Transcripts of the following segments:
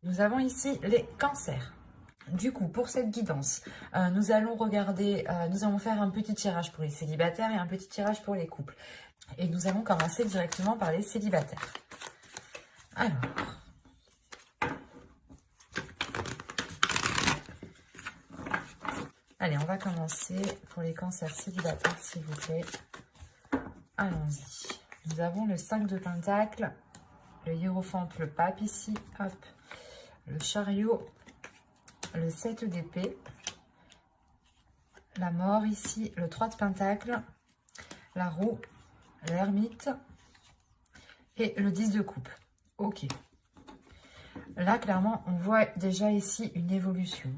Nous avons ici les cancers. Du coup, pour cette guidance, nous allons regarder, nous allons faire un petit tirage pour les célibataires et un petit tirage pour les couples. Et nous allons commencer directement par les célibataires. Alors, allez, on va commencer pour les cancers célibataires, s'il vous plaît. Allons-y. Nous avons le 5 de Pentacle, le hiérophante, le pape ici, hop, le chariot, le 7 d'épée, la mort ici, le 3 de Pentacle, la roue, l'ermite et le 10 de coupe. Ok. Là, clairement, on voit déjà ici une évolution.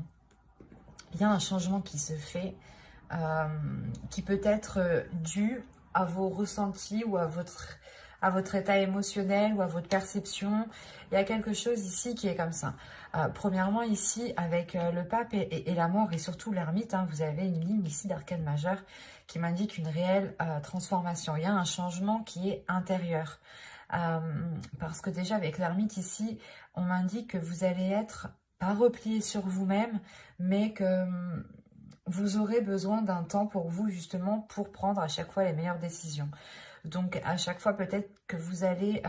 Il y a un changement qui se fait, qui peut être dû à vos ressentis ou à votre état émotionnel ou à votre perception. Il y a quelque chose ici qui est comme ça. Premièrement, ici, avec le pape et la mort et surtout l'ermite, hein, vous avez une ligne ici d'arcane majeur qui m'indique une réelle transformation. Il y a un changement qui est intérieur. Parce que déjà, avec l'ermite ici, on m'indique que vous allez être pas replié sur vous-même, mais que vous aurez besoin d'un temps pour vous, justement, pour prendre à chaque fois les meilleures décisions. Donc, à chaque fois, peut-être que vous allez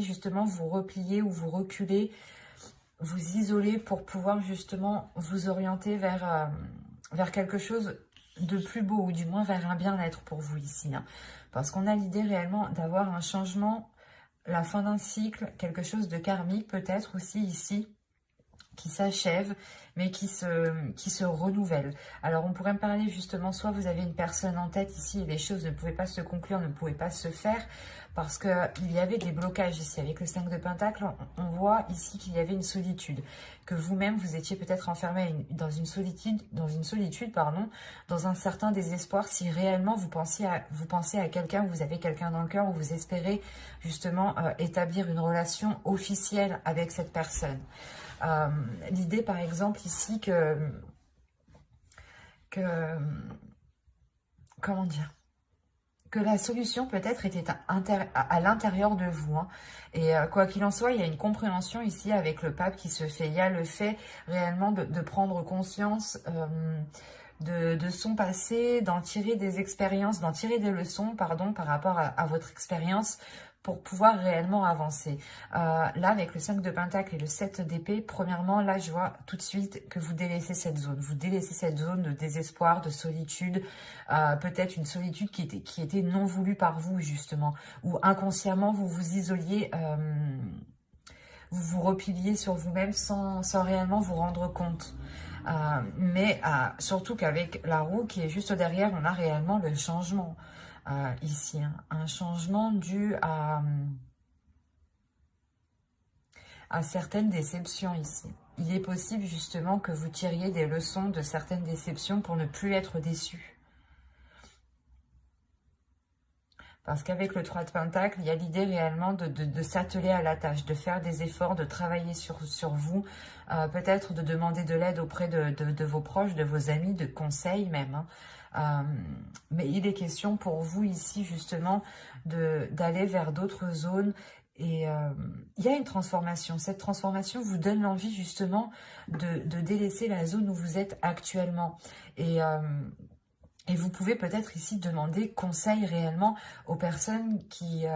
justement vous replier ou vous reculer, vous isoler pour pouvoir justement vous orienter vers quelque chose de plus beau, ou du moins vers un bien-être pour vous ici. Hein. Parce qu'on a l'idée réellement d'avoir un changement, la fin d'un cycle, quelque chose de karmique peut-être aussi ici, qui s'achève, mais qui se renouvelle. Alors, on pourrait me parler justement, soit vous avez une personne en tête ici et les choses ne pouvaient pas se conclure, ne pouvaient pas se faire, parce qu'il y avait des blocages ici. Avec le 5 de Pentacle, on voit ici qu'il y avait une solitude, que vous-même, vous étiez peut-être enfermé dans une solitude, pardon, dans un certain désespoir, si réellement vous pensez à quelqu'un, vous avez quelqu'un dans le cœur, ou vous espérez justement établir une relation officielle avec cette personne. L'idée, par exemple, ici comment dire, que la solution peut-être était à l'intérieur de vous. Hein. Et quoi qu'il en soit, il y a une compréhension ici avec le pape qui se fait. Il y a le fait réellement de prendre conscience de son passé, d'en tirer des expériences, d'en tirer des leçons, pardon, par rapport à votre expérience, pour pouvoir réellement avancer. Là, avec le 5 de Pentacle et le 7 d'épée, premièrement, là, je vois tout de suite que vous délaissez cette zone. Vous délaissez cette zone de désespoir, de solitude, peut-être une solitude qui était non voulue par vous, justement, ou inconsciemment, vous vous isoliez, vous vous repliez sur vous-même sans réellement vous rendre compte. Mais surtout qu'avec la roue qui est juste derrière, on a réellement le changement. Ici, hein. Un changement dû à certaines déceptions ici. Il est possible justement que vous tiriez des leçons de certaines déceptions pour ne plus être déçu. Parce qu'avec le 3 de Pentacle, il y a l'idée réellement de s'atteler à la tâche, de faire des efforts, de travailler sur vous, peut-être de demander de l'aide auprès de vos proches, de vos amis, de conseils même. Hein. Mais il est question pour vous ici justement d'aller vers d'autres zones. Et il y a une transformation. Cette transformation vous donne l'envie justement de délaisser la zone où vous êtes actuellement. Et vous pouvez peut-être ici demander conseil réellement aux personnes qui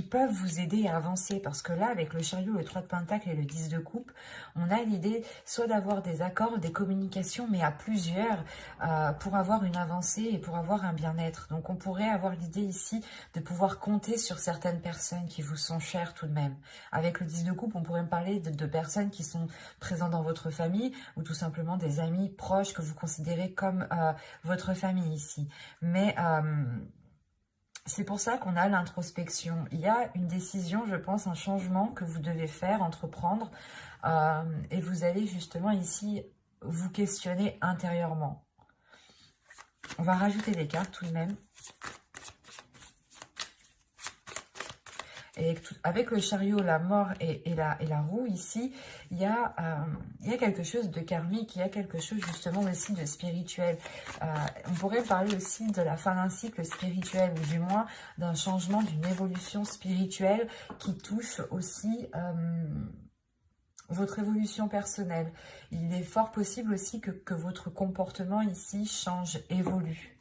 peuvent vous aider à avancer. Parce que là, avec le chariot, le 3 de Pentacle et le 10 de coupe, on a l'idée soit d'avoir des accords, des communications, mais à plusieurs, pour avoir une avancée et pour avoir un bien-être. Donc on pourrait avoir l'idée ici de pouvoir compter sur certaines personnes qui vous sont chères tout de même. Avec le 10 de coupe, on pourrait me parler de personnes qui sont présentes dans votre famille, ou tout simplement des amis proches que vous considérez comme votre famille ici. Mais c'est pour ça qu'on a l'introspection. Il y a une décision, je pense, un changement que vous devez faire, entreprendre. Et vous allez justement ici vous questionner intérieurement. On va rajouter des cartes tout de même. Et avec le chariot, la mort et la roue, ici, il y a quelque chose de karmique, il y a quelque chose justement aussi de spirituel. On pourrait parler aussi de la fin d'un cycle spirituel, ou du moins d'un changement, d'une évolution spirituelle qui touche aussi votre évolution personnelle. Il est fort possible aussi que votre comportement ici change, évolue.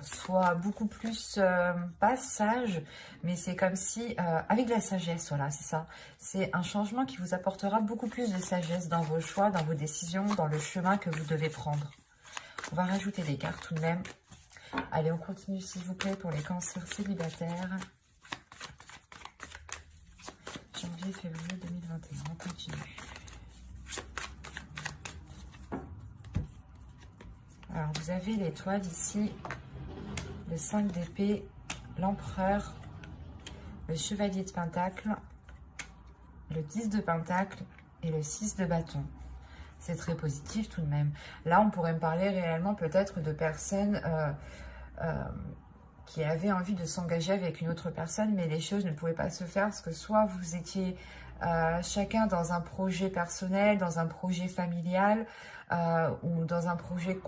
Soit beaucoup plus, pas sage, mais c'est comme si, avec de la sagesse, voilà, c'est ça. C'est un changement qui vous apportera beaucoup plus de sagesse dans vos choix, dans vos décisions, dans le chemin que vous devez prendre. On va rajouter des cartes tout de même. Allez, on continue s'il vous plaît pour les cancers célibataires. Janvier, février 2021, on continue. Alors, vous avez l'étoile ici, le 5 d'épée, l'empereur, le chevalier de pentacle, le 10 de pentacle et le 6 de bâton. C'est très positif tout de même. Là, on pourrait me parler réellement peut-être de personnes qui avaient envie de s'engager avec une autre personne, mais les choses ne pouvaient pas se faire parce que soit vous étiez chacun dans un projet personnel, dans un projet familial, ou dans un projet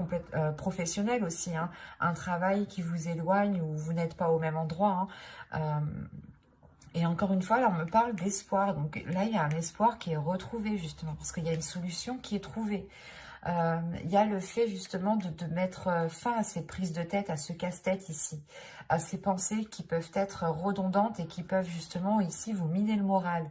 professionnel aussi, hein, un travail qui vous éloigne ou vous n'êtes pas au même endroit. Hein, et encore une fois, là, on me parle d'espoir. Donc là, il y a un espoir qui est retrouvé, justement, parce qu'il y a une solution qui est trouvée. Il y a le fait, justement, de mettre fin à ces prises de tête, à ce casse-tête ici, à ces pensées qui peuvent être redondantes et qui peuvent, justement, ici, vous miner le moral.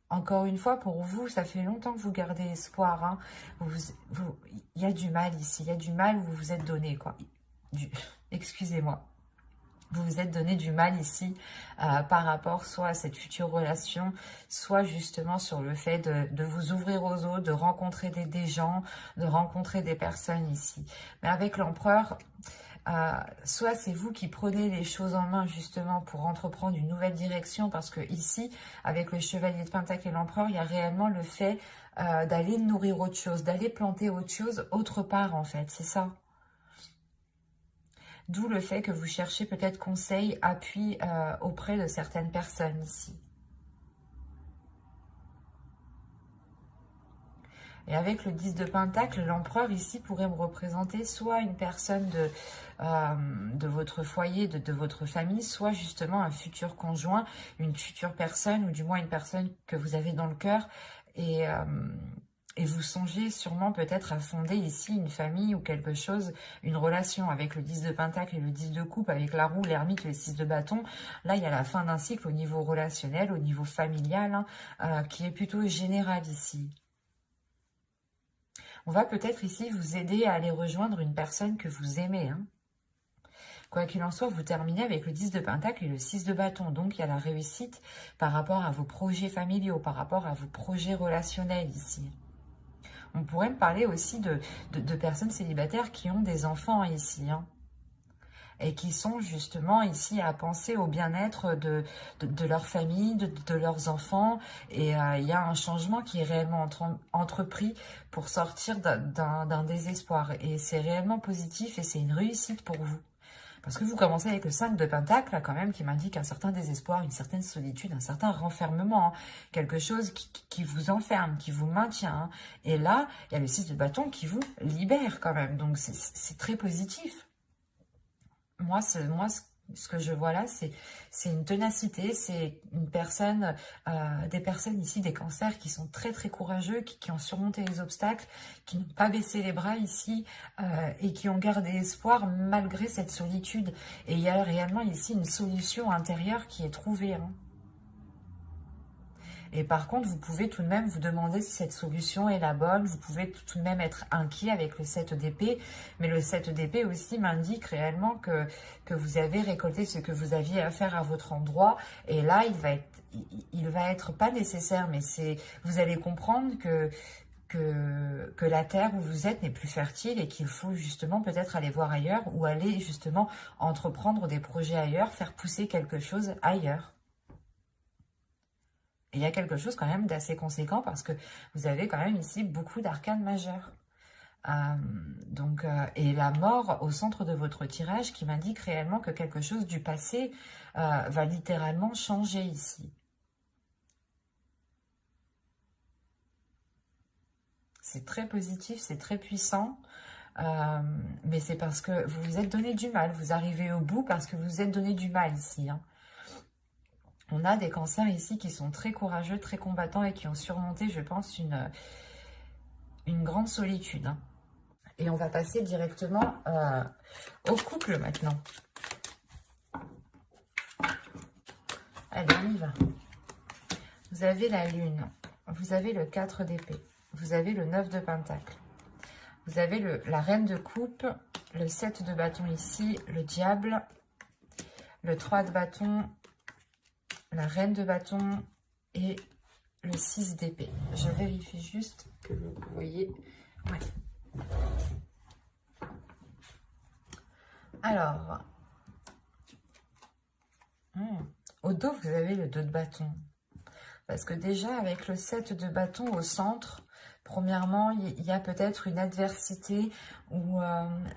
Encore une fois, pour vous, ça fait longtemps que vous gardez espoir. Hein. Il y a du mal ici, il y a du mal où vous vous êtes donné, quoi. Excusez-moi. Vous vous êtes donné du mal ici par rapport soit à cette future relation, soit justement sur le fait de vous ouvrir aux autres, de rencontrer des gens, de rencontrer des personnes ici. Mais avec l'empereur, soit c'est vous qui prenez les choses en main justement pour entreprendre une nouvelle direction, parce que ici, avec le chevalier de pentacle et l'empereur, il y a réellement le fait d'aller nourrir autre chose, d'aller planter autre chose autre part en fait, c'est ça. D'où le fait que vous cherchez peut-être conseil, appui auprès de certaines personnes ici. Et avec le 10 de pentacle, l'empereur ici pourrait me représenter soit une personne de votre foyer, de votre famille, soit justement un futur conjoint, une future personne, ou du moins une personne que vous avez dans le cœur. Et vous songez sûrement peut-être à fonder ici une famille ou quelque chose, une relation avec le 10 de pentacle et le 10 de coupe, avec la roue, l'ermite et le 6 de bâton. Là, il y a la fin d'un cycle au niveau relationnel, au niveau familial, hein, qui est plutôt général ici. On va peut-être ici vous aider à aller rejoindre une personne que vous aimez. Hein. Quoi qu'il en soit, vous terminez avec le 10 de pentacle et le 6 de bâton. Donc, il y a la réussite par rapport à vos projets familiaux, par rapport à vos projets relationnels ici. On pourrait me parler aussi de personnes célibataires qui ont des enfants ici. Hein, et qui sont justement ici à penser au bien-être de leur famille, de leurs enfants. Et il y a un changement qui est réellement entrepris pour sortir d'un désespoir. Et c'est réellement positif et c'est une réussite pour vous. Parce que vous commencez avec le 5 de pentacle, là, quand même, qui m'indique un certain désespoir, une certaine solitude, un certain renfermement. Hein, quelque chose qui vous enferme, qui vous maintient. Hein. Et là, il y a le 6 de bâton qui vous libère quand même. Donc, c'est très positif. Moi, ce que je vois là, c'est une ténacité, c'est une personne, des personnes ici, des cancers qui sont très très courageux, qui ont surmonté les obstacles, qui n'ont pas baissé les bras ici et qui ont gardé espoir malgré cette solitude. Et il y a réellement ici une solution intérieure qui est trouvée. Hein. Et par contre, vous pouvez tout de même vous demander si cette solution est la bonne. Vous pouvez tout de même être inquiet avec le 7 d'épée. Mais le 7 d'épée aussi m'indique réellement que vous avez récolté ce que vous aviez à faire à votre endroit. Et là, il va être pas nécessaire, mais vous allez comprendre que la terre où vous êtes n'est plus fertile et qu'il faut justement peut-être aller voir ailleurs ou aller justement entreprendre des projets ailleurs, faire pousser quelque chose ailleurs. Et il y a quelque chose quand même d'assez conséquent parce que vous avez quand même ici beaucoup d'arcanes majeures. Et la mort au centre de votre tirage qui m'indique réellement que quelque chose du passé va littéralement changer ici. C'est très positif, c'est très puissant, mais c'est parce que vous vous êtes donné du mal. Vous arrivez au bout parce que vous vous êtes donné du mal ici. Hein. On a des cancers ici qui sont très courageux, très combattants et qui ont surmonté, je pense, une grande solitude. Hein. Et on va passer directement au couple maintenant. Allez, on y va. Vous avez la lune, vous avez le 4 d'épée, vous avez le 9 de pentacle, vous avez la reine de coupe, le 7 de bâton ici, le diable, le 3 de bâton, la reine de bâton et le 6 d'épée. Je vérifie juste que vous voyez. Ouais. Alors, au dos, vous avez le 2 de bâton. Parce que déjà, avec le 7 de bâton au centre, premièrement, il y a peut-être une adversité ou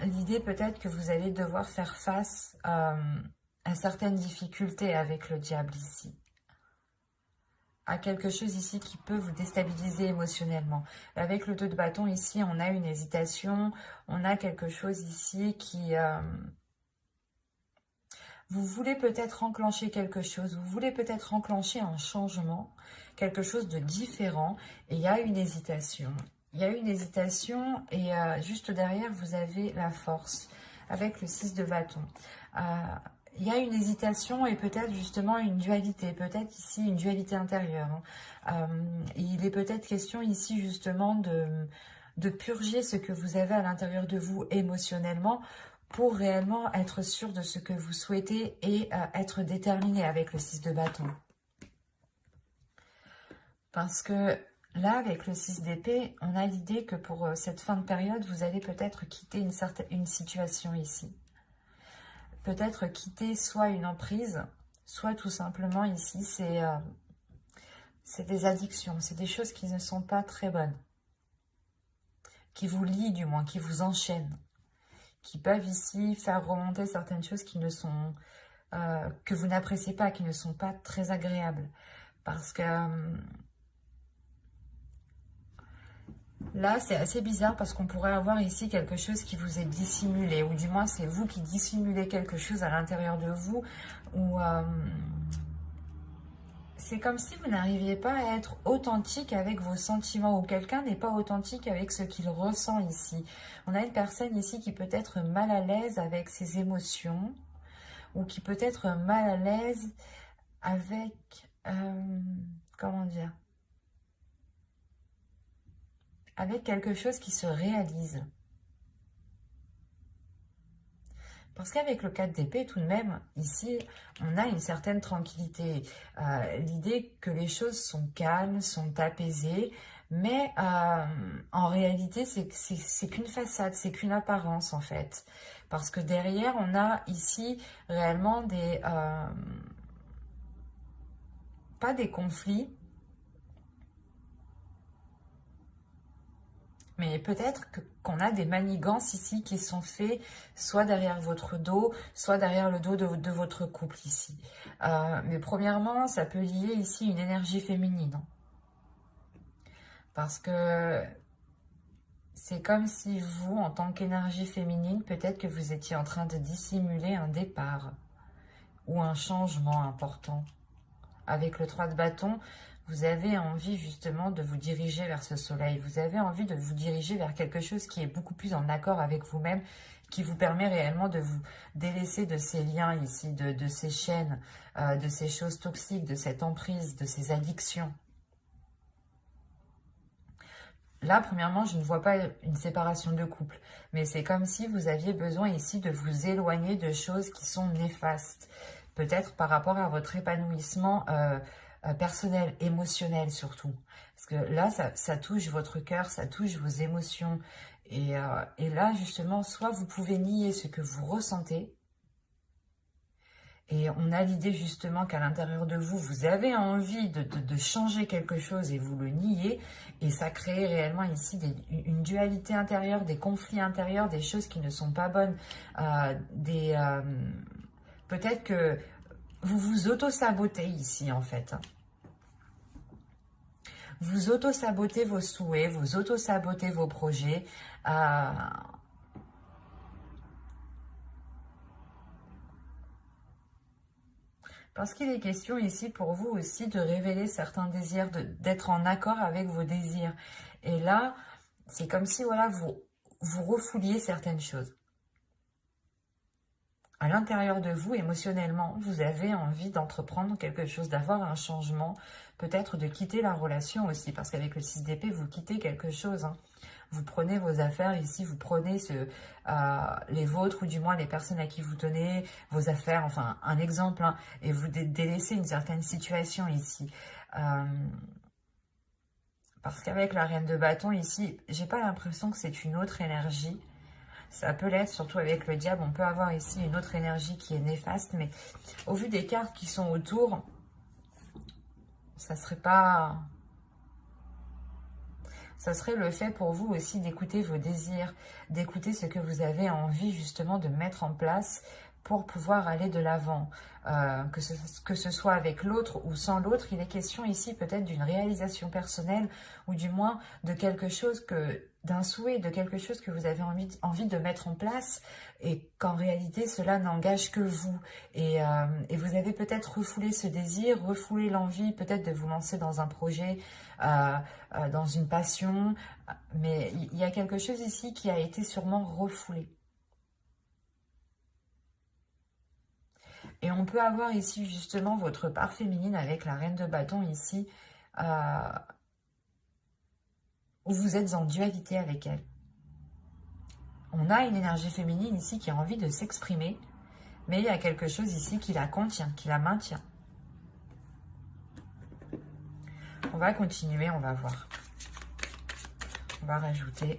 l'idée peut-être que vous allez devoir faire face à certaines difficultés avec le diable ici. À quelque chose ici qui peut vous déstabiliser émotionnellement. Avec le 2 de bâton ici, on a une hésitation, on a quelque chose ici qui... vous voulez peut-être enclencher quelque chose, vous voulez peut-être enclencher un changement, quelque chose de différent, et il y a une hésitation. Il y a une hésitation et juste derrière, vous avez la force avec le 6 de bâton. Il y a une hésitation et peut-être justement une dualité, peut-être ici une dualité intérieure. Hein. Il est peut-être question ici justement de purger ce que vous avez à l'intérieur de vous émotionnellement pour réellement être sûr de ce que vous souhaitez et être déterminé avec le 6 de bâton. Parce que là, avec le 6 d'épée, on a l'idée que pour cette fin de période, vous allez peut-être quitter une situation ici. Peut-être quitter soit une emprise, soit tout simplement ici, c'est des addictions, c'est des choses qui ne sont pas très bonnes, qui vous lient du moins, qui vous enchaînent, qui peuvent ici faire remonter certaines choses qui ne sont, que vous n'appréciez pas, qui ne sont pas très agréables. Parce que là, c'est assez bizarre parce qu'on pourrait avoir ici quelque chose qui vous est dissimulé, ou du moins c'est vous qui dissimulez quelque chose à l'intérieur de vous, ou c'est comme si vous n'arriviez pas à être authentique avec vos sentiments, ou quelqu'un n'est pas authentique avec ce qu'il ressent ici. On a une personne ici qui peut être mal à l'aise avec ses émotions, ou qui peut être mal à l'aise avec, comment dire, avec quelque chose qui se réalise. Parce qu'avec le 4 d'épée, tout de même, ici, on a une certaine tranquillité. L'idée que les choses sont calmes, sont apaisées, mais en réalité, c'est qu'une façade, c'est qu'une apparence, en fait. Parce que derrière, on a ici réellement des... pas des conflits, mais peut-être qu'on a des manigances ici qui sont faits soit derrière votre dos, soit derrière le dos de votre couple ici. Mais premièrement, ça peut lier ici une énergie féminine. Parce que c'est comme si vous, en tant qu'énergie féminine, peut-être que vous étiez en train de dissimuler un départ ou un changement important. Avec le 3 de bâton, vous avez envie justement de vous diriger vers ce soleil. Vous avez envie de vous diriger vers quelque chose qui est beaucoup plus en accord avec vous-même, qui vous permet réellement de vous délaisser de ces liens ici, de ces chaînes, de ces choses toxiques, de cette emprise, de ces addictions. Là, premièrement, je ne vois pas une séparation de couple, mais c'est comme si vous aviez besoin ici de vous éloigner de choses qui sont néfastes. Peut-être par rapport à votre épanouissement personnel, émotionnel surtout. Parce que là, ça touche votre cœur, ça touche vos émotions. Et là, justement, soit vous pouvez nier ce que vous ressentez, Et on a l'idée justement qu'à l'intérieur de vous, vous avez envie de changer quelque chose et vous le niez. Et ça crée réellement ici une dualité intérieure, des conflits intérieurs, des choses qui ne sont pas bonnes. Peut-être que vous vous auto-sabotez ici en fait. Vous auto-sabotez vos souhaits, vous auto-sabotez vos projets. Parce qu'il est question ici pour vous aussi de révéler certains désirs, d'être en accord avec vos désirs. Et là, c'est comme si voilà, vous refouliez certaines choses. À l'intérieur de vous, émotionnellement, vous avez envie d'entreprendre quelque chose, d'avoir un changement, peut-être de quitter la relation aussi, parce qu'avec le 6 d'épée, vous quittez quelque chose. Hein. Vous prenez vos affaires ici, vous prenez les vôtres, ou du moins les personnes à qui vous tenez, vos affaires, enfin un exemple, hein, et vous délaissez une certaine situation ici. Parce qu'avec la reine de bâton ici, j'ai pas l'impression que c'est une autre énergie. Ça peut l'être, surtout avec le diable. On peut avoir ici une autre énergie qui est néfaste, mais au vu des cartes qui sont autour, ça serait pas... Ça serait le fait pour vous aussi d'écouter vos désirs, d'écouter ce que vous avez envie justement de mettre en place pour pouvoir aller de l'avant. Que ce soit avec l'autre ou sans l'autre, il est question ici peut-être d'une réalisation personnelle ou du moins de quelque chose d'un souhait, de quelque chose que vous avez envie de mettre en place et qu'en réalité cela n'engage que vous. Et vous avez peut-être refoulé ce désir, refoulé l'envie peut-être de vous lancer dans un projet, dans une passion, mais il y a quelque chose ici qui a été sûrement refoulé. Et on peut avoir ici justement votre part féminine avec la reine de bâton ici, où vous êtes en dualité avec elle. On a une énergie féminine ici qui a envie de s'exprimer, mais il y a quelque chose ici qui la contient, qui la maintient. On va continuer, on va voir. On va rajouter...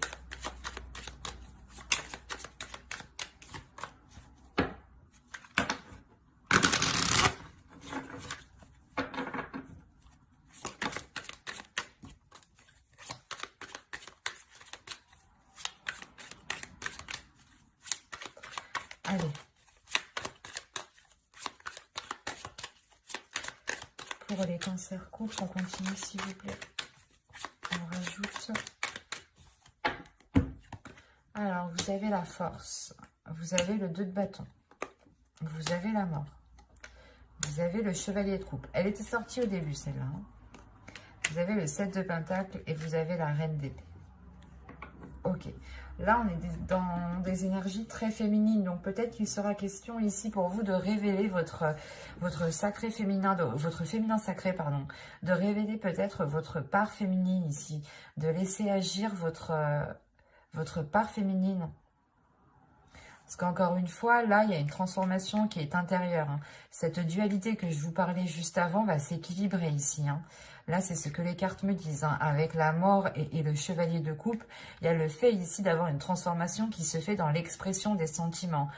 Allez. Pour les cancers couples, on continue s'il vous plaît. On rajoute. Alors, vous avez la force. Vous avez le 2 de bâton. Vous avez la mort. Vous avez le chevalier de coupe. Elle était sortie au début, celle-là. Hein. Vous avez le 7 de pentacle et vous avez la reine d'épée. Ok. Là, on est dans des énergies très féminines. Donc, peut-être qu'il sera question ici pour vous de révéler votre sacré féminin, votre féminin sacré, pardon. De révéler peut-être votre part féminine ici. De laisser agir votre part féminine. Parce qu'encore une fois, là, il y a une transformation qui est intérieure. Hein. Cette dualité que je vous parlais juste avant va s'équilibrer ici. Hein. Là, c'est ce que les cartes me disent. Hein. Avec la mort et le chevalier de coupe, il y a le fait ici d'avoir une transformation qui se fait dans l'expression des sentiments.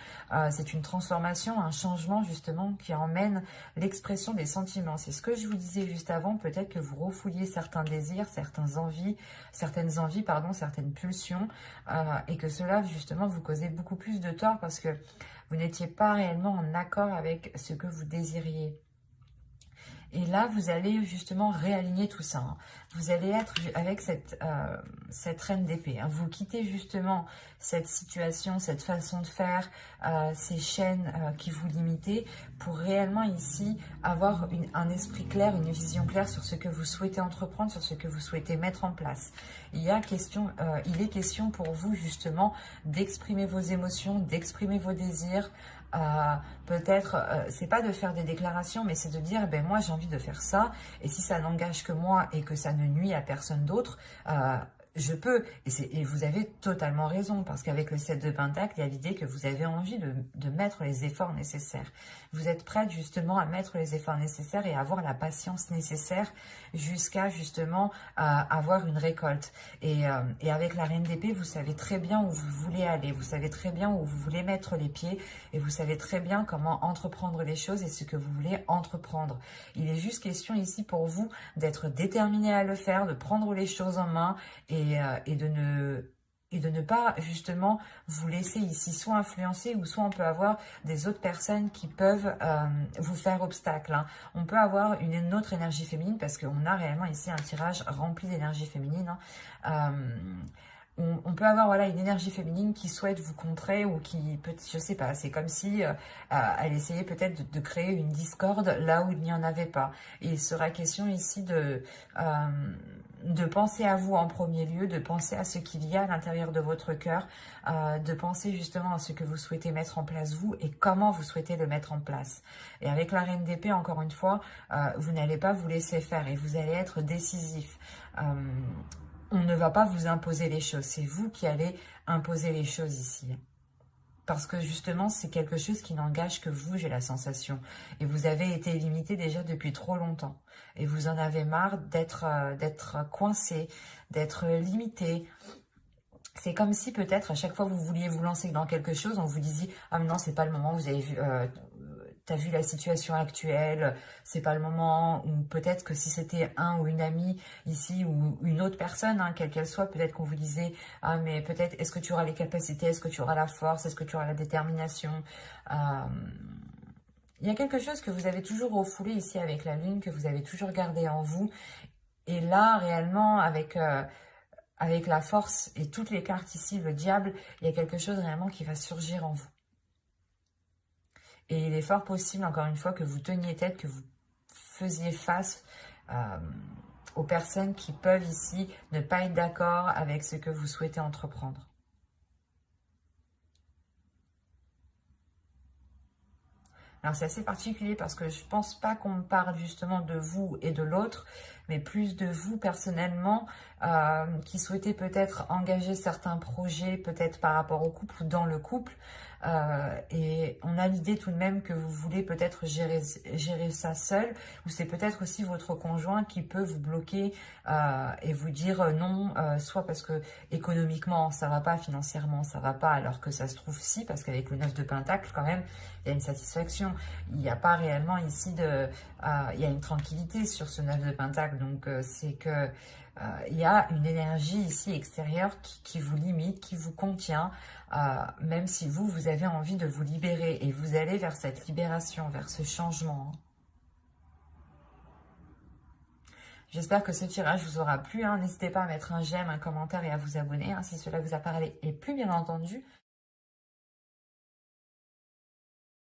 C'est une transformation, un changement justement qui emmène l'expression des sentiments. C'est ce que je vous disais juste avant. Peut-être que vous refouliez certains désirs, certaines envies, certaines pulsions. Et que cela justement vous causait beaucoup plus de tort parce que vous n'étiez pas réellement en accord avec ce que vous désiriez. Et là, vous allez justement réaligner tout ça. Hein. Vous allez être avec cette reine d'épée. Hein. Vous quittez justement cette situation, cette façon de faire, ces chaînes qui vous limitaient pour réellement ici avoir un esprit clair, une vision claire sur ce que vous souhaitez entreprendre, sur ce que vous souhaitez mettre en place. Il est question pour vous justement d'exprimer vos émotions, d'exprimer vos désirs, peut-être, c'est pas de faire des déclarations, mais c'est de dire, ben moi j'ai envie de faire ça, et si ça n'engage que moi et que ça ne nuit à personne d'autre, je peux, et vous avez totalement raison, parce qu'avec le 7 de Pentacle, il y a l'idée que vous avez envie de mettre les efforts nécessaires. Vous êtes prête justement à mettre les efforts nécessaires et à avoir la patience nécessaire jusqu'à justement avoir une récolte. Et avec la Reine d'Épée, vous savez très bien où vous voulez aller, vous savez très bien où vous voulez mettre les pieds, et vous savez très bien comment entreprendre les choses et ce que vous voulez entreprendre. Il est juste question ici pour vous d'être déterminé à le faire, de prendre les choses en main, et de ne pas justement vous laisser ici soit influencer, ou soit on peut avoir des autres personnes qui peuvent vous faire obstacle, hein. On peut avoir une autre énergie féminine, parce qu'on a réellement ici un tirage rempli d'énergie féminine, hein. On peut avoir voilà, une énergie féminine qui souhaite vous contrer, ou qui peut, je sais pas, c'est comme si elle essayait peut-être de créer une discorde là où il n'y en avait pas. Et il sera question ici de penser à vous en premier lieu, de penser à ce qu'il y a à l'intérieur de votre cœur, de penser justement à ce que vous souhaitez mettre en place vous et comment vous souhaitez le mettre en place. Et avec la Reine d'Épée, encore une fois, vous n'allez pas vous laisser faire et vous allez être décisif. On ne va pas vous imposer les choses, c'est vous qui allez imposer les choses ici. Parce que justement, c'est quelque chose qui n'engage que vous, j'ai la sensation. Et vous avez été limité déjà depuis trop longtemps. Et vous en avez marre d'être coincé, d'être limité. C'est comme si peut-être à chaque fois vous vouliez vous lancer dans quelque chose, on vous disait « Ah mais non, c'est pas le moment, vous avez vu... t'as vu la situation actuelle, c'est pas le moment », ou peut-être que si c'était un ou une amie ici, ou une autre personne, hein, quelle qu'elle soit, peut-être qu'on vous disait « Ah mais peut-être, est-ce que tu auras les capacités, est-ce que tu auras la force, est-ce que tu auras la détermination ?» Il y a quelque chose que vous avez toujours refoulé ici avec la Lune, que vous avez toujours gardé en vous, et là, réellement, avec la force et toutes les cartes ici, le diable, il y a quelque chose réellement qui va surgir en vous. Et il est fort possible, encore une fois, que vous teniez tête, que vous faisiez face aux personnes qui peuvent ici ne pas être d'accord avec ce que vous souhaitez entreprendre. Alors c'est assez particulier parce que je ne pense pas qu'on parle justement de vous et de l'autre, mais plus de vous personnellement, qui souhaitez peut-être engager certains projets, peut-être par rapport au couple ou dans le couple. Et on a l'idée tout de même que vous voulez peut-être gérer ça seul, ou c'est peut-être aussi votre conjoint qui peut vous bloquer et vous dire non, soit parce que économiquement ça va pas, financièrement ça va pas, alors que ça se trouve si, parce qu'avec le 9 de Pentacle quand même, il y a une satisfaction. Il n'y a pas réellement ici il y a une tranquillité sur ce 9 de Pentacle, donc c'est que il y a une énergie ici extérieure qui vous limite, qui vous contient, même si vous avez envie de vous libérer, et vous allez vers cette libération, vers ce changement. J'espère que ce tirage vous aura plu, hein. N'hésitez pas à mettre un j'aime, un commentaire et à vous abonner, hein, si cela vous a parlé, et plus bien entendu,